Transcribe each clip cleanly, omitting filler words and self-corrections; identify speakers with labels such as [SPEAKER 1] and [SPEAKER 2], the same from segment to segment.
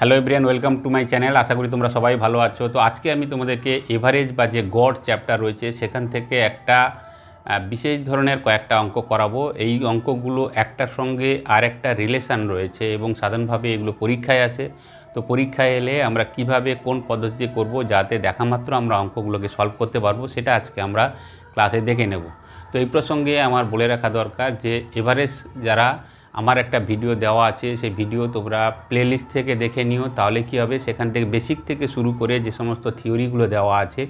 [SPEAKER 1] Hello everyone, welcome to my channel. আশা করি তোমরা সবাই ভালো আছো। তো আজকে আমি তোমাদেরকে এভারেজ বা যে গড় চ্যাপ্টার রয়েছে সেখান থেকে একটা বিশেষ ধরনের কয়েকটা অঙ্ক করাবো। এই অঙ্কগুলো একটার সঙ্গে আরেকটা রিলেশান রয়েছে এবং সাধারণভাবে এগুলো পরীক্ষায় আসে। তো পরীক্ষায় এলে আমরা কিভাবে কোন পদ্ধতি করব যাতে দেখা মাত্র আমরা অঙ্কগুলোকে সলভ করতে পারবো, সেটা আজকে আমরা ক্লাসে দেখে নেব। তো এই প্রসঙ্গে আমার বলে রাখা দরকার যে এভারেজ যারা আমার একটা ভিডিও দেওয়া আছে, সেই ভিডিও তোমরা প্লেলিস্ট থেকে দেখে নিও। তাহলে কী হবে, সেখান থেকে বেসিক থেকে শুরু করে যে সমস্ত থিওরিগুলো দেওয়া আছে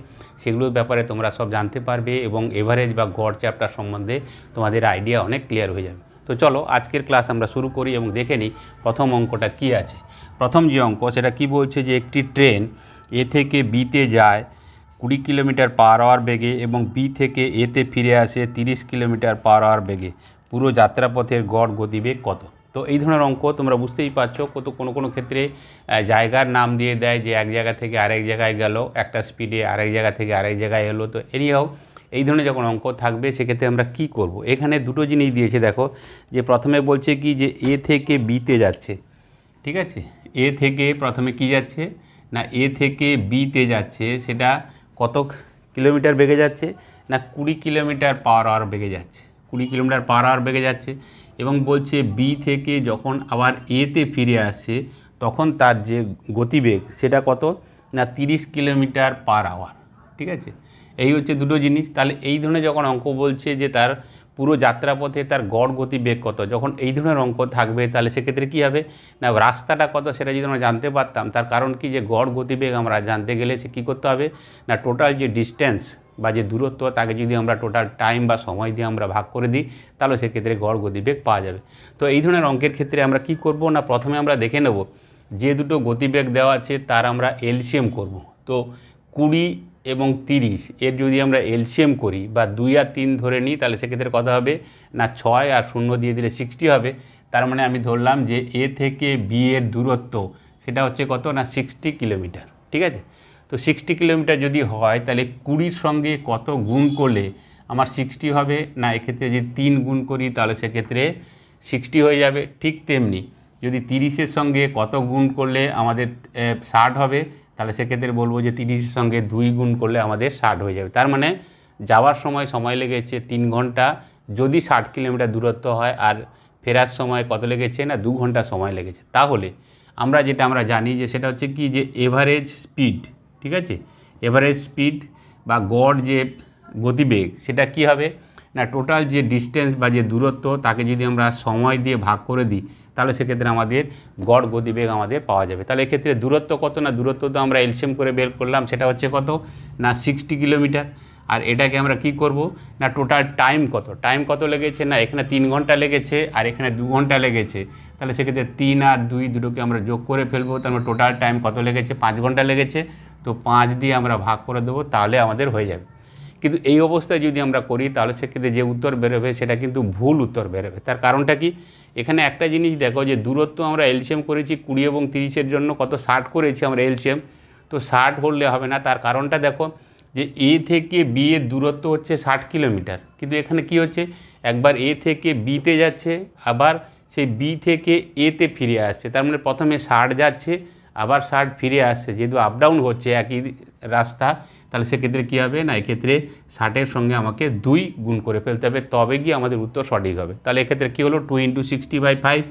[SPEAKER 1] সেগুলোর ব্যাপারে তোমরা সব জানতে পারবে এবং এভারেজ বা গড় চ্যাপ্টার সম্বন্ধে তোমাদের আইডিয়া অনেক ক্লিয়ার হয়ে যাবে। তো চলো আজকের ক্লাস আমরা শুরু করি এবং দেখে নিই প্রথম অঙ্কটা কি আছে। প্রথম যে অঙ্ক সেটা কি বলছে যে একটি ট্রেন এ থেকে বিতে যায় 20 কিলোমিটার পার আওয়ার বেগে এবং বি থেকে এতে ফিরে আসে 30 কিলোমিটার পার আওয়ার বেগে। পুরো যাত্রাপথের গড় গতিবেগ কত? তো এই ধরনের অঙ্ক তোমরা বুঝতেই পারছো, কোনো ক্ষেত্রে জায়গার নাম দিয়ে দেয় যে এক জায়গা থেকে আরেক জায়গায় গেল, একটা স্পিডে আরেক জায়গা থেকে আরেক জায়গায় এলো। তো এনিহাও এই ধরনের যখন অঙ্ক থাকবে সেক্ষেত্রে আমরা কি করব, এখানে দুটো জিনিস দিয়েছে। দেখো যে প্রথমে বলছে কি যে এ থেকে বিতে যাচ্ছে, ঠিক আছে। এ থেকে প্রথমে কি যাচ্ছে না, এ থেকে বিতে যাচ্ছে, সেটা কত কিলোমিটার বেগে যাচ্ছে না 20 কিলোমিটার পার আওয়ার বেগে যাচ্ছে। 20 কিলোমিটার পার আওয়ার বেগে যাচ্ছে এবং বলছে বি থেকে যখন আবার এতে ফিরে আসছে তখন তার যে গতিবেগ সেটা কত না 30 কিলোমিটার পার আওয়ার, ঠিক আছে। এই হচ্ছে দুটো জিনিস। তাহলে এই ধরনের যখন অঙ্ক বলছে যে তার পুরো যাত্রাপথে তার গড় গতিবেগ কত, যখন এই ধরনের অঙ্ক থাকবে তাহলে সেক্ষেত্রে কী হবে না রাস্তাটা কত সেটা যদি আমরা জানতে পারতাম, তার কারণ কি যে গড় গতিবেগ আমরা জানতে গেলে সে কী করতে হবে না টোটাল যে ডিস্টেন্স বা যে দূরত্ব তাকে যদি আমরা টোটাল টাইম বা সময় দিয়ে আমরা ভাগ করে দিই তাহলে সেক্ষেত্রে গড় গতিবেগ পাওয়া যাবে। তো এই ধরনের অঙ্কের ক্ষেত্রে আমরা কি করব না প্রথমে আমরা দেখে নেব যে দুটো গতিবেগ দেওয়া আছে তার আমরা এলসিএম করব। তো 20 এবং 30 এর যদি আমরা এলসিএম করি বা 2 আর 3 ধরে নিই তাহলে সেক্ষেত্রে কত হবে না 6 আর 0 দিয়ে দিলে 60 হবে। তার মানে আমি ধরলাম যে এ থেকে বি এর দূরত্ব সেটা হচ্ছে কত না 60 কিলোমিটার, ঠিক আছে। তো 60 কিলোমিটার যদি হয় তাহলে 20-র সঙ্গে কত গুণ করলে আমার 60 হবে না, এক্ষেত্রে যদি 3 গুণ করি তাহলে সেক্ষেত্রে 60 হয়ে যাবে। ঠিক তেমনি যদি 30-এর সঙ্গে কত গুণ করলে আমাদের 60 হবে, তাহলে সেক্ষেত্রে বলবো যে 30-এর সঙ্গে 2 গুণ করলে আমাদের 60 হয়ে যাবে। তার মানে যাওয়ার সময় লেগেছে 3 ঘন্টা যদি 60 কিলোমিটার দূরত্ব হয়, আর ফেরার সময় কত লেগেছে না 2 ঘন্টা সময় লেগেছে। তাহলে আমরা জানি যে সেটা হচ্ছে কি যে এভারেজ স্পিড, ঠিক আছে। এভারেজ স্পিড বা গড় যে গতিবেগ সেটা কি হবে না টোটাল যে ডিস্টেন্স বা যে দূরত্ব তাকে যদি আমরা সময় দিয়ে ভাগ করে দিই তাহলে সেক্ষেত্রে আমাদের গড় গতিবেগ আমাদের পাওয়া যাবে। তাহলে এক্ষেত্রে দূরত্ব কত না দূরত্ব তো আমরা এলসিএম করে বের করলাম, সেটা হচ্ছে কত না 60 কিলোমিটার। আর এটাকে আমরা কি করব না টোটাল টাইম কত লেগেছে না এখানে 3 ঘন্টা লেগেছে আর এখানে 2 ঘন্টা লেগেছে। তাহলে সেক্ষেত্রে 3 আর 2 দুটোকে আমরা যোগ করে ফেলবো, তার মানে টোটাল টাইম কত লেগেছে 5 ঘন্টা লেগেছে। তো 5 দিয়ে আমরা ভাগ করে দেবো তাহলে আমাদের হয়ে যাবে। কিন্তু এই অবস্থায় যদি আমরা করি তাহলে সেক্ষেত্রে যে উত্তর বেরোবে সেটা কিন্তু ভুল উত্তর বেরোবে। তার কারণটা কি, এখানে একটা জিনিস দেখো যে দূরত্ব আমরা এলসিএম করেছি 20 এবং 30-এর জন্য কত 60 করেছি আমরা এলসিএম। তো 60 বললে হবে না, তার কারণটা দেখো যে এ থেকে বি এর দূরত্ব হচ্ছে 60 কিলোমিটার, কিন্তু এখানে কি হচ্ছে একবার এ থেকে বিতে যাচ্ছে আবার সেই বি থেকে এতে ফিরে আসছে। তার মানে প্রথমে 60 যাচ্ছে আবার 60 ফিরে আসছে, যেহেতু আপ ডাউন হচ্ছে একই রাস্তা, তাহলে সেক্ষেত্রে কী হবে না এক্ষেত্রে 60-এর সঙ্গে আমাকে 2 গুণ করে ফেলতে হবে, তবে গিয়ে আমাদের উত্তর সঠিক হবে। তাহলে এক্ষেত্রে কী হলো 2 × 60/5,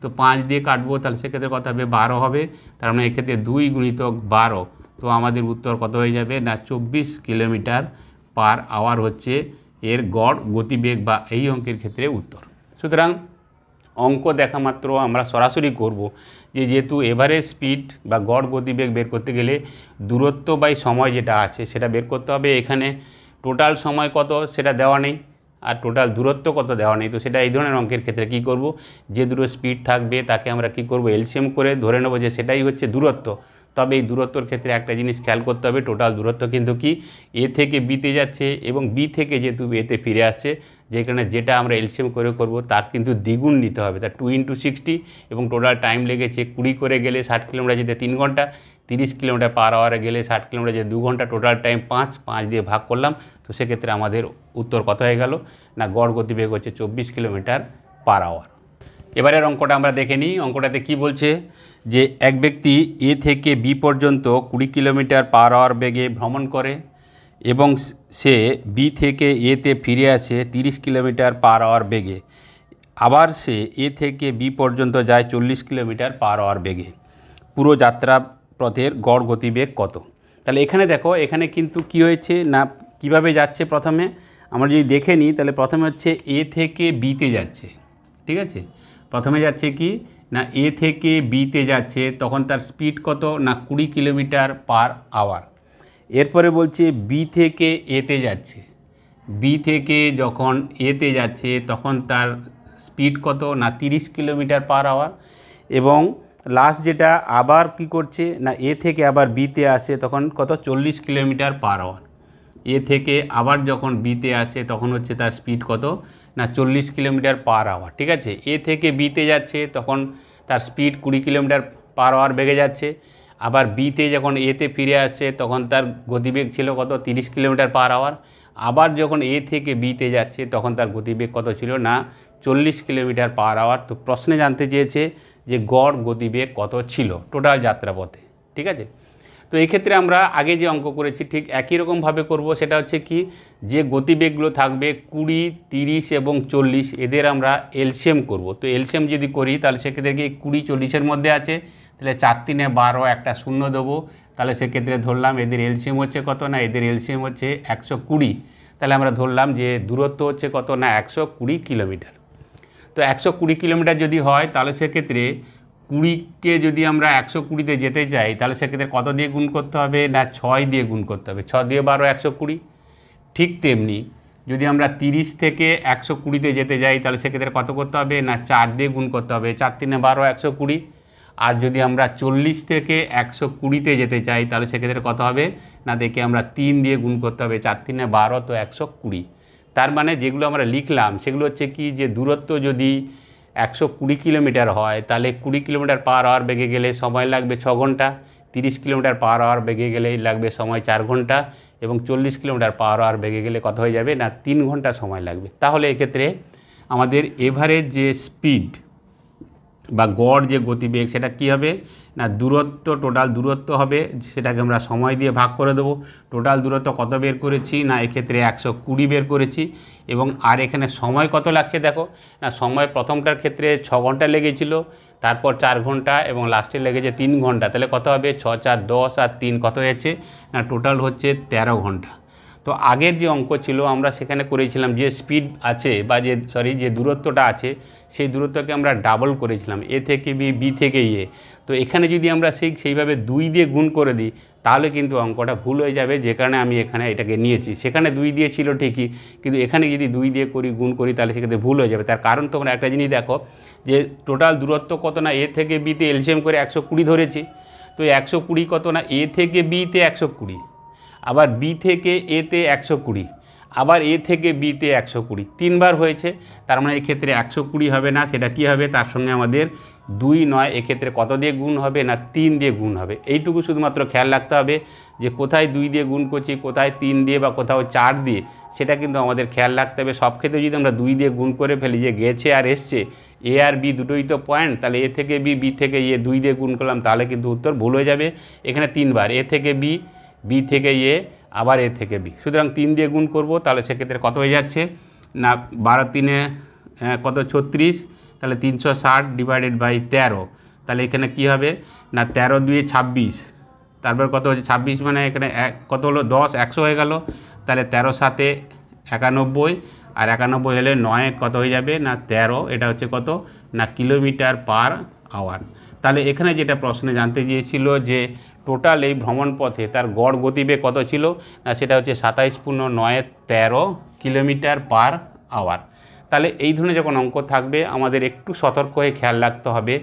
[SPEAKER 1] তো 5 দিয়ে কাটবো তাহলে সেক্ষেত্রে কত হবে 12 হবে। তার মানে এক্ষেত্রে 2 × 12, তো আমাদের উত্তর কত হয়ে যাবে না 24 কিলোমিটার পার আওয়ার হচ্ছে এর গড় গতিবেগ বা এই অঙ্কের ক্ষেত্রে উত্তর। সুতরাং অঙ্ক দেখা মাত্র আমরা সরাসরি করব যে যেহেতু এভারেজ স্পিড বা গড় গতিবেগ বের করতে গেলে দূরত্ব বাই সময় যেটা আছে সেটা বের করতে হবে। এখানে টোটাল সময় কত সেটা দেওয়া নেই আর টোটাল দূরত্ব কত দেওয়া নেই। তো সেটা এই ধরনের অঙ্কের ক্ষেত্রে কি করব, যে দুটো স্পিড থাকবে তাকে আমরা কি করব এলসিএম করে ধরে নেব যে সেটাই হচ্ছে দূরত্ব। তবে এই দূরত্বর ক্ষেত্রে একটা জিনিস খেয়াল করতে হবে, টোটাল দূরত্ব কিন্তু কি এ থেকে বিতে যাচ্ছে এবং বি থেকে যেহেতু এতে ফিরে আসছে, যেখানে যেটা আমরা এলসিএম করে করব তার কিন্তু দ্বিগুণ নিতে হবে, তার 2 × 60 এবং টোটাল টাইম লেগেছে 20 করে গেলে 60 কিলোমিটার যেতে 3 ঘন্টা, 30 কিলোমিটার পার আওয়ারে গেলে 60 কিলোমিটার যেতে 2 ঘন্টা, টোটাল টাইম 5 দিয়ে ভাগ করলাম। তো সেক্ষেত্রে আমাদের উত্তর কত হয়ে গেল না গড় গতিবেগ হচ্ছে 24 কিলোমিটার পার আওয়ার। এবারের অঙ্কটা আমরা দেখে নিই। অঙ্কটাতে কি বলছে যে এক ব্যক্তি এ থেকে বি পর্যন্ত 20 কিলোমিটার পার আওয়ার বেগে ভ্রমণ করে এবং সে বি থেকে এতে ফিরে আসে 30 কিলোমিটার পার আওয়ার বেগে। আবার সে এ থেকে বি পর্যন্ত যায় 40 কিলোমিটার পার আওয়ার বেগে। পুরো যাত্রা পথের গড় গতিবেগ কত? তাহলে এখানে দেখো, এখানে কিন্তু কি হয়েছে না, কিভাবে যাচ্ছে প্রথমে আমরা যদি দেখে নিই, তাহলে প্রথমে হচ্ছে এ থেকে বিতে যাচ্ছে, ঠিক আছে। প্রথমে যাচ্ছে কি না, এ থেকে বিতে যাচ্ছে, তখন তার স্পিড কত না 20 কিলোমিটার পার আওয়ার। এরপরে বলছে বি থেকে এতে যাচ্ছে, বি থেকে যখন এতে যাচ্ছে তখন তার স্পিড কত না 30 কিলোমিটার পার আওয়ার। এবং লাস্ট যেটা আবার কি করছে না, এ থেকে আবার বিতে আসে তখন কত 40 কিলোমিটার পার আওয়ার। এ থেকে আবার যখন বিতে আসে তখন হচ্ছে তার স্পিড কত না 40 কিলোমিটার পার আওয়ার, ঠিক আছে। এ থেকে বিতে যাচ্ছে তখন তার স্পিড 20 কিলোমিটার পার আওয়ার বেগে যাচ্ছে। আবার বিতে যখন এতে ফিরে আসছে তখন তার গতিবেগ ছিল কত 30 কিলোমিটার পার আওয়ার। আবার যখন এ থেকে বিতে যাচ্ছে তখন তার গতিবেগ কত ছিল না 40 কিলোমিটার পার আওয়ার। তো প্রশ্নে জানতে চেয়েছে যে গড় গতিবেগ কত ছিল টোটাল যাত্রাপথে, ঠিক আছে। তো এই ক্ষেত্রে আমরা আগে যে অঙ্ক করেছি ঠিক একই রকমভাবে করব। সেটা হচ্ছে কি, যে গতিবেগগুলো থাকবে 20, 30 এবং 40, এদের আমরা এলসিএম করব। তো এলসিএম যদি করি তাহলে সেক্ষেত্রে কি 20, 40-এর মধ্যে আছে, তাহলে 4 3 12, একটা শূন্য দেবো। তাহলে সেক্ষেত্রে ধরলাম এদের এলসিএম হচ্ছে কত না, এদের এলসিএম হচ্ছে 120। তাহলে আমরা ধরলাম যে দূরত্ব হচ্ছে কত না 120 কিলোমিটার। তো 120 কিলোমিটার যদি হয় তাহলে সেক্ষেত্রে 20কে যদি আমরা 120-তে যেতে চাই তাহলে সেক্ষেত্রে কত দিয়ে গুণ করতে হবে না 6 দিয়ে গুণ করতে হবে। 6 দিয়ে 12, 120। ঠিক তেমনি যদি আমরা 30 থেকে 120-তে যেতে যাই তাহলে সেক্ষেত্রে কত করতে হবে না 4 দিয়ে গুণ করতে হবে। 4 3 12, 120। আর যদি আমরা 40 থেকে 120-তে যেতে চাই তাহলে সেক্ষেত্রে কত হবে না, দেখে আমরা 3 দিয়ে গুণ করতে হবে। 4 3 12, তো 120। তার মানে যেগুলো আমরা লিখলাম সেগুলো হচ্ছে কি, যে দূরত্ব যদি 120 কিলোমিটার হয় তাহলে 20 কিলোমিটার পার আওয়ার বেগে গেলে সময় লাগবে 6 ঘন্টা, 30 কিলোমিটার পার আওয়ার বেগে গেলে লাগবে সময় 4 ঘন্টা, এবং 40 কিলোমিটার পার আওয়ার বেগে গেলে কত হয়ে যাবে না 3 ঘন্টা সময় লাগবে। তাহলে এক্ষেত্রে আমাদের এভারেজ যে স্পিড বা গড় যে গতিবেগ সেটা কি হবে না, দূরত্ব, টোটাল দূরত্ব হবে, সেটাকে আমরা সময় দিয়ে ভাগ করে দেবো। টোটাল দূরত্ব কত বের করেছি না, এক্ষেত্রে 120 বের করেছি। এবং আর এখানে সময় কত লাগছে দেখো না, সময় প্রথমটার ক্ষেত্রে 6 ঘন্টা লেগেছিল, তারপর 4 ঘন্টা এবং লাস্টে লেগেছে 3 ঘন্টা। তাহলে কত হবে 6 4 10 আর 3 কত হয়েছে না, টোটাল হচ্ছে 13 ঘন্টা। তো আগের যে অঙ্ক ছিল আমরা সেখানে করেছিলাম যে স্পিড আছে বা যে দূরত্বটা আছে সেই দূরত্বকে আমরা ডাবল করেছিলাম, এ থেকে বি, বি থেকে এ। তো এখানে যদি আমরা সেইভাবে 2 দিয়ে গুণ করে দিই তাহলে কিন্তু অঙ্কটা ভুল হয়ে যাবে, যে কারণে আমি এখানে এটাকে নিয়েছি। সেখানে 2 দিয়ে ছিল ঠিকই, কিন্তু এখানে যদি 2 দিয়ে গুণ করি তাহলে সেক্ষেত্রে ভুল হয়ে যাবে। তার কারণ তোমরা একটা জিনিস দেখো, যে টোটাল দূরত্ব কত না, এ থেকে বিতে এলসিএম করে 120 ধরেছি। তো 120 কত না, এ থেকে বিতে 120, আবার বি থেকে এতে 120, আবার এ থেকে বিতে 120, 3 বার হয়েছে। তার মানে এক্ষেত্রে 120 হবে না, সেটা কি হবে, তার সঙ্গে আমাদের 2 নয়, এক্ষেত্রে কত দিয়ে গুণ হবে না 3 দিয়ে গুণ হবে। এইটুকু শুধুমাত্র খেয়াল রাখতে হবে যে কোথায় 2 দিয়ে গুণ করছি, কোথায় 3 দিয়ে বা কোথাও 4 দিয়ে, সেটা কিন্তু আমাদের খেয়াল রাখতে হবে। সব ক্ষেত্রে যদি আমরা 2 দিয়ে গুণ করে ফেলি, যে গেছে আর এসছে, এ আর বি দুটোই তো পয়েন্ট, তাহলে এ থেকে বি, বি থেকে এ 2 দিয়ে গুণ করলাম, তাহলে কিন্তু উত্তর ভুল হয়ে যাবে। এখানে 3 বার, এ থেকে বি, বি থেকে এ, আবার এ থেকে বি, সুতরাং 3 দিয়ে গুণ করব। তাহলে সেক্ষেত্রে কত হয়ে যাচ্ছে না 12 3 কত 36, তাহলে 360 ডিভাইডেড বাই 13। তাহলে এখানে কি হবে না 13 2 26, তারপর কত হচ্ছে 26, মানে এখানে কত হলো 10, 100 হয়ে গেল। তাহলে 13 7 91, আর 91 হলে 9 কত হয়ে যাবে না 13, এটা হচ্ছে কত না কিলোমিটার পার আওয়ার। তাহলে এখানে যেটা প্রশ্নে জানতে চেয়েছিল যে টোটাল এই ভ্রমণ পথে তার গড় গতিবেগ কত ছিল না, সেটা হচ্ছে 27.913 কিলোমিটার পার আওয়ার। তাহলে এই ধরনের যখন অঙ্ক থাকবে আমাদের একটু সতর্ক হয়ে খেয়াল রাখতে হবে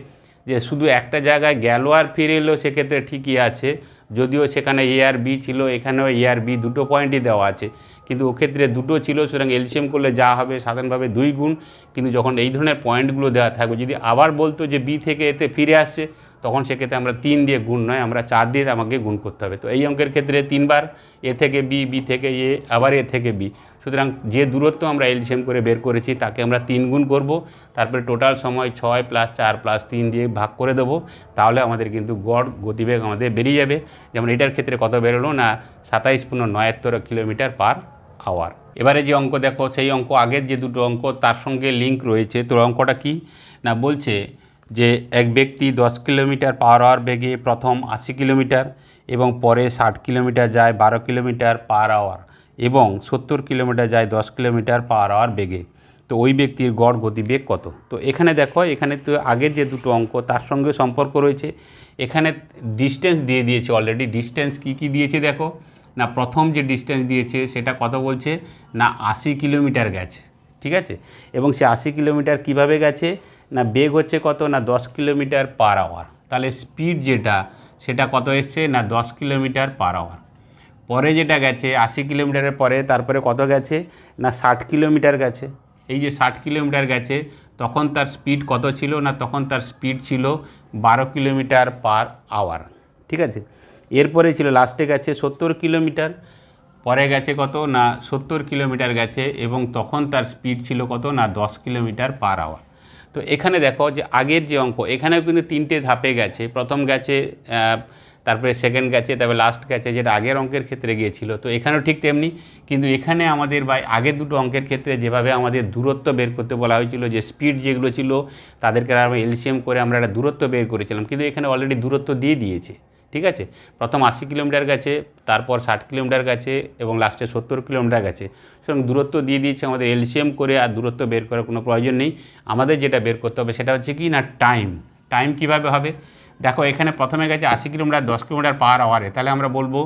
[SPEAKER 1] যে শুধু একটা জায়গায় গেল আর ফিরে এলো সেক্ষেত্রে ঠিকই আছে, যদিও সেখানে এ আর বি ছিল, এখানেও এ আর বি দুটো পয়েন্টই দেওয়া আছে, কিন্তু ওক্ষেত্রে দুটো ছিল, সুতরাং এলসিএম করলে যা হবে সাধারণভাবে 2 গুণ। কিন্তু যখন এই ধরনের পয়েন্টগুলো দেওয়া থাকবে, যদি আবার বলতো যে বি থেকে এতে ফিরে আসছে, তখন সেক্ষেত্রে আমরা 3 দিয়ে গুণ নয়, আমরা 4 দিয়ে আমাকে গুণ করতে হবে। তো এই অঙ্কের ক্ষেত্রে 3 বার এ থেকে বি, বি থেকে এ, আবার এ থেকে বি। সুতরাং যে দূরত্ব আমরা এলসিএম করে বের করেছি তাকে আমরা 3 গুণ করব, তারপরে টোটাল সময় 6 + 4 + 3 দিয়ে ভাগ করে দেবো। তাহলে আমাদের কিন্তু গড় গতিবেগ আমাদের বেরিয়ে যাবে। যেমন এটার ক্ষেত্রে কত বেরোলো না 27.79 km/h। এবারে যে অঙ্ক দেখো, সেই অঙ্ক আগের যে দুটো অঙ্ক তার সঙ্গে লিঙ্ক রয়েছে। তো অঙ্কটা কি না বলছে যে এক ব্যক্তি 10 km/h বেগে প্রথম 80 কিলোমিটার এবং পরে 60 কিলোমিটার যায় 12 km/h এবং 70 কিলোমিটার যায় 10 km/h বেগে। তো ওই ব্যক্তির গড় গতিবেগ কত? তো এখানে দেখো, এখানে তো আগের যে দুটো অঙ্ক তার সঙ্গে সম্পর্ক রয়েছে। এখানে ডিস্টেন্স দিয়ে দিয়েছে অলরেডি। ডিস্টেন্স কি দিয়েছে দেখো না, প্রথম যে ডিস্টেন্স দিয়েছে সেটা কত বলছে না 80 কিলোমিটার গেছে, ঠিক আছে। এবং সে 80 কিলোমিটার কীভাবে গেছে না, বেগ হচ্ছে কত না 10 km/h। তাহলে স্পিড যেটা সেটা কত এসছে না 10 km/h। পরে যেটা গেছে 80 কিলোমিটারের পরে তারপরে কত গেছে না 60 কিলোমিটার গেছে। এই যে 60 কিলোমিটার গেছে তখন তার স্পিড কত ছিল না, তখন তার স্পিড ছিল 12 km/h, ঠিক আছে। এরপরে ছিল লাস্টে গেছে 70 কিলোমিটার, পরে গেছে কত না 70 কিলোমিটার গেছে এবং তখন তার স্পিড ছিল কত না 10 km/h। তো এখানে দেখো যে আগের যে অঙ্ক এখানেও কিন্তু 3টে ধাপে গেছে। প্রথম গেছে, তারপরে সেকেন্ড গেছে, তারপরে লাস্ট গেছে, যেটা আগের অঙ্কের ক্ষেত্রে গিয়েছিল। তো এখানেও ঠিক তেমনি, কিন্তু এখানে আমাদের বা আগের দুটো অঙ্কের ক্ষেত্রে যেভাবে আমাদের দূরত্ব বের করতে বলা হয়েছিল, যে স্পিড যেগুলো ছিল তাদেরকে আমরা এলসিএম করে আমরা একটা দূরত্ব বের করেছিলাম, কিন্তু এখানে অলরেডি দূরত্ব দিয়ে দিয়েছে, ঠিক আছে। প্রথম 80 কিলোমিটার গেছে, তারপর 60 কিলোমিটার গেছে এবং লাস্টে 70 কিলোমিটার গেছে। সুতরাং দূরত্ব দিয়ে দিয়েছে, আমাদের এলসিএম করে আর দূরত্ব বের করার কোনো প্রয়োজন নেই। আমাদের যেটা বের করতে হবে সেটা হচ্ছে কি না টাইম কীভাবে হবে। দেখো এখানে প্রথমে গেছে 80 কিলোমিটার 10 km/h, তাহলে আমরা বলবো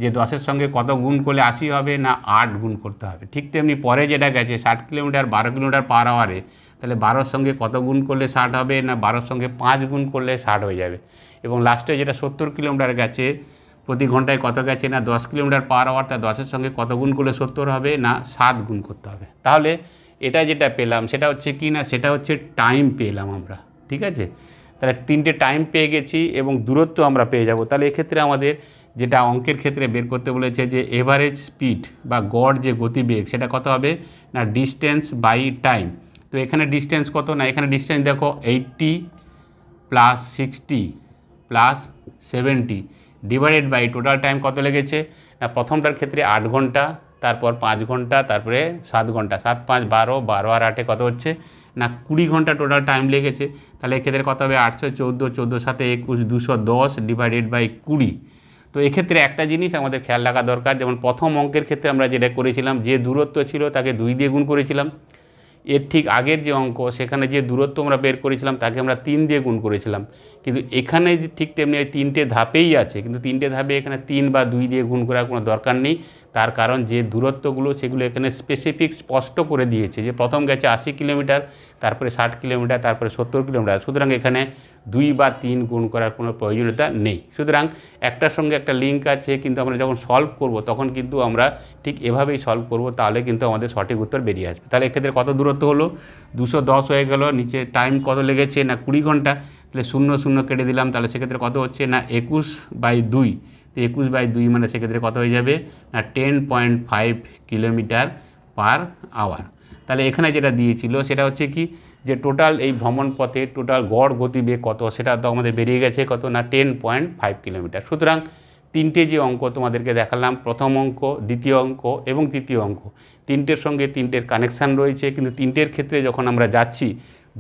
[SPEAKER 1] যে 10-এর সঙ্গে কত গুণ করলে 80 হবে না 8 গুণ করতে হবে। ঠিক তেমনি পরে যেটা গেছে 60 কিলোমিটার 12 km/h, তাহলে 12-র সঙ্গে কত গুণ করলে 60 হবে না 12-র সঙ্গে 5 গুণ করলে 60 হয়ে যাবে। এবং লাস্টে যেটা 70 কিলোমিটার গেছে প্রতি ঘন্টায় কত গেছে না 10 km/h, তা 10-এর সঙ্গে কত গুণ করলে 70 হবে না 7 গুণ করতে হবে। তাহলে এটা যেটা পেলাম সেটা হচ্ছে কি না, সেটা হচ্ছে টাইম পেলাম আমরা, ঠিক আছে। তাহলে 3টে টাইম পেয়ে গেছি এবং দূরত্ব আমরা পেয়ে যাব। তাহলে এক্ষেত্রে আমাদের যেটা অঙ্কের ক্ষেত্রে বের করতে বলেছে যে এভারেজ স্পিড বা গড় যে গতিবেগ সেটা কত হবে না ডিস্টেন্স বাই টাইম। তো এখানে ডিস্টেন্স কত না, এখানে ডিস্টেন্স দেখো 80 + 60 + 70 ডিভাইডেড বাই টোটাল টাইম কত লেগেছে না, প্রথমটার ক্ষেত্রে 8 ঘন্টা, তারপর 5 ঘন্টা, তারপরে 7 ঘন্টা, 7 × 5 = 12, 12 আর 8 কত হচ্ছে না 20 ঘন্টা টোটাল টাইম লেগেছে। তাহলে এক্ষেত্রে কত হবে 814, 14 × 7 = 21, 210 ডিভাইডেড বাই 20। তো এক্ষেত্রে একটা জিনিস আমাদের খেয়াল রাখা দরকার, যেমন প্রথম অঙ্কের ক্ষেত্রে আমরা যেটা করেছিলাম যে দূরত্ব ছিল তাকে 2 দিয়ে গুণ করেছিলাম। এর ঠিক আগের যে অঙ্ক সেখানে যে দূরত্ব আমরা বের করেছিলাম তাকে আমরা 3 দিয়ে গুণ করেছিলাম। কিন্তু এখানে ঠিক তেমনি ওই 3টে ধাপেই আছে, কিন্তু 3টে ধাপে এখানে 3 বা 2 দিয়ে গুণ করার কোনো দরকার নেই। তার কারণ যে দূরত্বগুলো সেগুলো এখানে স্পেসিফিক স্পষ্ট করে দিয়েছে, যে প্রথম গেছে 80 কিলোমিটার, তারপরে 60 কিলোমিটার, তারপরে 70 কিলোমিটার। সুতরাং এখানে 2 বা 3 গুণ করার কোনো প্রয়োজনীয়তা নেই। সুতরাং একটার সঙ্গে একটা লিঙ্ক আছে, কিন্তু আমরা যখন সলভ করব তখন কিন্তু আমরা ঠিক এভাবেই সলভ করব, তাহলে কিন্তু আমাদের সঠিক উত্তর বেরিয়ে আসবে। তাহলে এক্ষেত্রে কত দূরত্ব হলো 210 হয়ে গেল, নিচে টাইম কত লেগেছে না 20 ঘন্টা, তাহলে 0 0 কেটে দিলাম, তাহলে সেক্ষেত্রে কত হচ্ছে না 21/2। তো 21/2 মানে সেক্ষেত্রে কত হয়ে যাবে না 10.5 km/h। তাহলে এখানে যেটা দিয়েছিল সেটা হচ্ছে কি যে টোটাল এই ভ্রমণ পথে টোটাল গড় গতিবেগ কত, সেটা তো আমাদের বেরিয়ে গেছে কত না 10.5 কিলোমিটার। সুতরাং 3টে যে অঙ্ক তোমাদেরকে দেখালাম, প্রথম অঙ্ক, দ্বিতীয় অঙ্ক এবং তৃতীয় অঙ্ক, 3টের সঙ্গে 3টের কানেকশান রয়েছে, কিন্তু 3টের ক্ষেত্রে যখন আমরা যাচ্ছি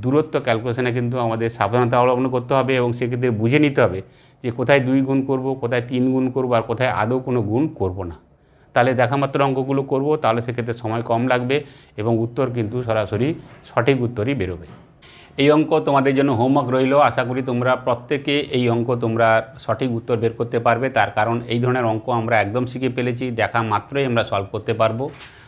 [SPEAKER 1] দূরত্ব ক্যালকুলেশনে কিন্তু আমাদের সাবধানতা অবলম্বন করতে হবে এবং সেক্ষেত্রে বুঝে নিতে হবে যে কোথায় 2 গুণ করব, কোথায় 3 গুণ করব আর কোথায় আদৌ কোনো গুণ করব না। তাহলে দেখা মাত্র অঙ্কগুলো করব, তাহলে সেক্ষেত্রে সময় কম লাগবে এবং উত্তর কিন্তু সরাসরি সঠিক উত্তরই বেরোবে। এই অঙ্ক তোমাদের জন্য হোমওয়ার্ক রইল। আশা করি তোমরা প্রত্যেকে এই অঙ্ক তোমরা সঠিক উত্তর বের করতে পারবে, তার কারণ এই ধরনের অঙ্ক আমরা একদম শিখে ফেলেছি, দেখা মাত্রই আমরা সলভ করতে পারবো।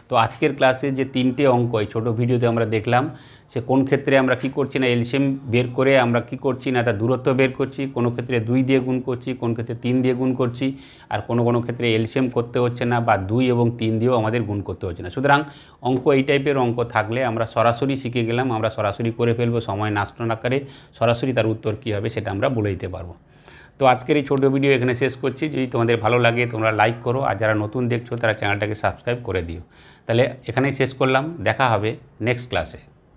[SPEAKER 1] তো আজকের ক্লাসে যে 3টে অঙ্ক এই ছোটো ভিডিওতে আমরা দেখলাম, সে কোন ক্ষেত্রে আমরা কি করছি না এলসিএম বের করে আমরা কি করছি না তার দূরত্ব বের করছি, কোনো ক্ষেত্রে 2 দিয়ে গুণ করছি, কোন ক্ষেত্রে 3 দিয়ে গুণ করছি, আর কোনো ক্ষেত্রে এলসিএম করতে হচ্ছে না বা 2 এবং 3 দিয়েও আমাদের গুণ করতে হচ্ছে না। সুতরাং অঙ্ক এই টাইপের অঙ্ক থাকলে আমরা সরাসরি শিখে গেলাম, আমরা সরাসরি করে ফেলবো, সময় নষ্ট না করে সরাসরি তার উত্তর কী হবে সেটা আমরা বলে দিতে পারবো। তো আজকের এই ছোটো ভিডিও এখানে শেষ করছি। যদি তোমাদের ভালো লাগে তোমরা লাইক করো, আর যারা নতুন দেখছো তারা চ্যানেলটাকে সাবস্ক্রাইব করে দিও। তাহলে এখানেই শেষ করলাম, দেখা হবে নেক্সট ক্লাসে।